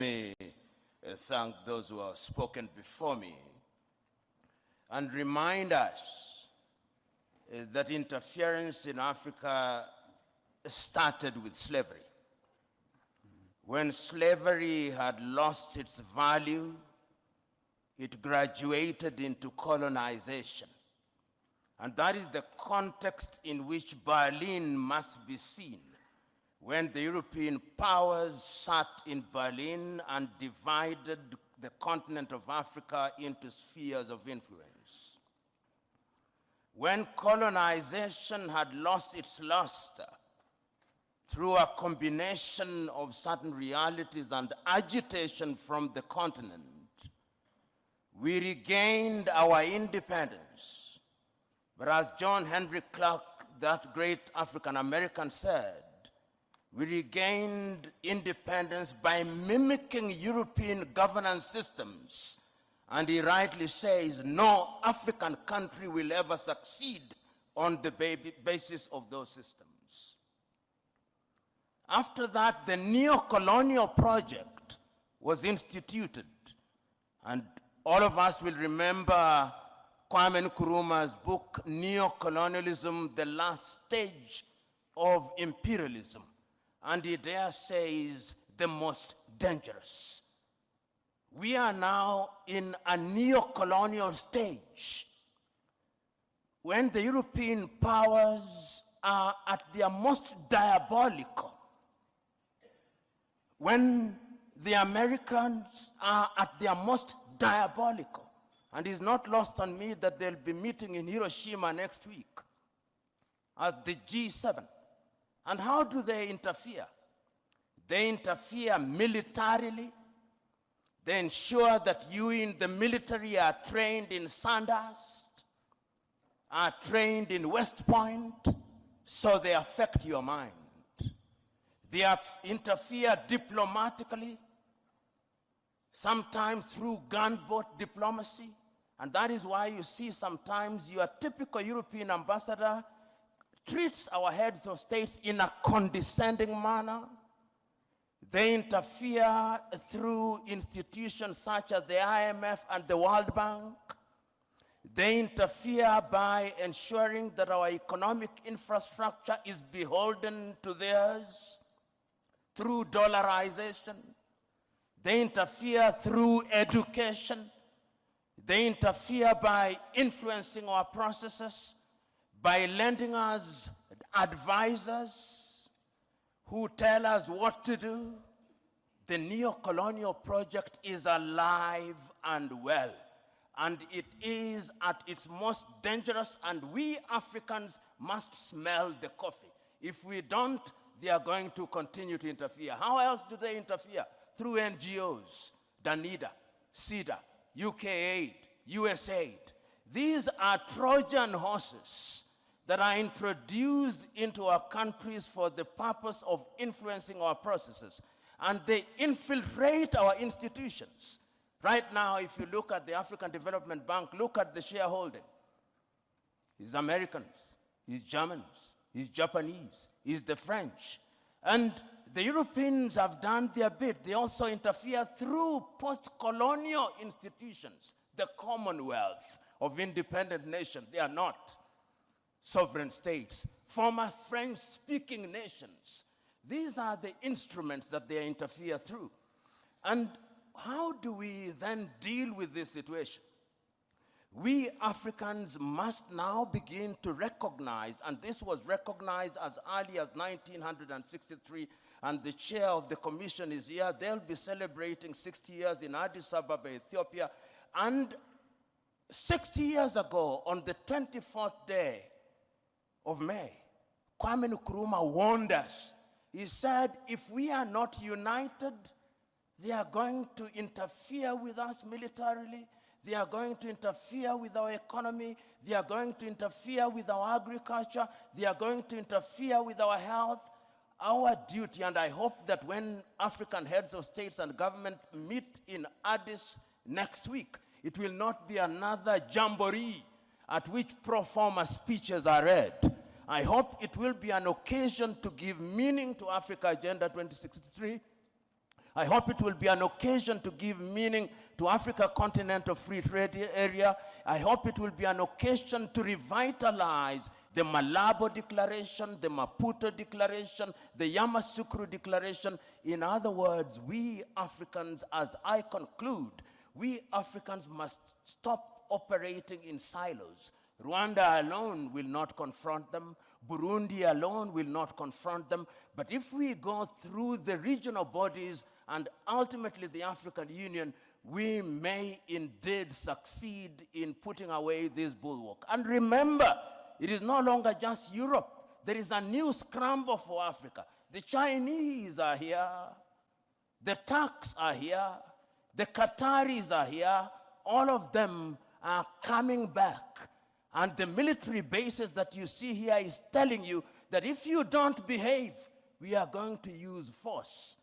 me thank those who have spoken before me and remind us that interference in Africa started with slavery. When slavery had lost its value, it graduated into colonization. And that is the context in which Berlin must be seen when the European powers sat in Berlin and divided the continent of Africa into spheres of influence. When colonization had lost its luster through a combination of certain realities and agitation from the continent, we regained our independence. But as John Henry Clark, that great African-American, said, we regained independence by mimicking European governance systems. And he rightly says, no African country will ever succeed on the basis of those systems. After that, the neo-colonial project was instituted. And all of us will remember Kwame Nkrumah's book, Neo-Colonialism, the Last Stage of Imperialism. And he there says, the most dangerous. We are now in a neo-colonial stage when the European powers are at their most diabolical, when the Americans are at their most diabolical. And it's not lost on me that they'll be meeting in Hiroshima next week as the G7. And how do they interfere? They interfere militarily. They ensure that you in the military are trained in Sandhurst, are trained in West Point, so they affect your mind. They interfere diplomatically, sometimes through gunboat diplomacy. And that is why you see sometimes your typical European ambassador treats our heads of states in a condescending manner. They interfere through institutions such as the IMF and the World Bank. They interfere by ensuring that our economic infrastructure is beholden to theirs through dollarization. They interfere through education. They interfere by influencing our processes, by lending us advisors who tell us what to do. The neo-colonial project is alive and well, and it is at its most dangerous, and we Africans must smell the coffee. If we don't, they are going to continue to interfere. How else do they interfere? Through NGOs, Danida, CEDA, UK Aid, USAID. These are Trojan horses that are introduced into our countries for the purpose of influencing our processes. And they infiltrate our institutions. Right now, if you look at the African Development Bank, look at the shareholding. It's Americans, it's Germans, it's Japanese, it's the French. And the Europeans have done their bit. They also interfere through post-colonial institutions, the Commonwealth of independent nations. They are not sovereign states, former French-speaking nations. These are the instruments that they interfere through. And how do we then deal with this situation? We Africans must now begin to recognize, and this was recognized as early as 1963, and the chair of the commission is here. They'll be celebrating 60 years in Addis Ababa, Ethiopia. And 60 years ago, on the 24th day of May, Kwame Nkrumah warned us. He said, if we are not united, they are going to interfere with us militarily. They are going to interfere with our economy. They are going to interfere with our agriculture. They are going to interfere with our health. Our duty, and I hope that when African heads of states and government meet in Addis next week, it will not be another jamboree at which pro forma speeches are read. I hope it will be an occasion to give meaning to Africa Agenda 2063, I hope it will be an occasion to give meaning to Africa Continental Free Trade Area. I hope it will be an occasion to revitalize the Malabo Declaration, the Maputo Declaration, the Yamoussoukro Declaration. In other words, we Africans, as I conclude, we Africans must stop operating in silos. Rwanda alone will not confront them. Burundi alone will not confront them. But if we go through the regional bodies and ultimately the African Union, we may indeed succeed in putting away this bulwark. And remember, it is no longer just Europe. There is a new scramble for Africa. The Chinese are here. The Turks are here. The Qataris are here. All of them are coming back. And the military bases that you see here is telling you that if you don't behave, we are going to use force.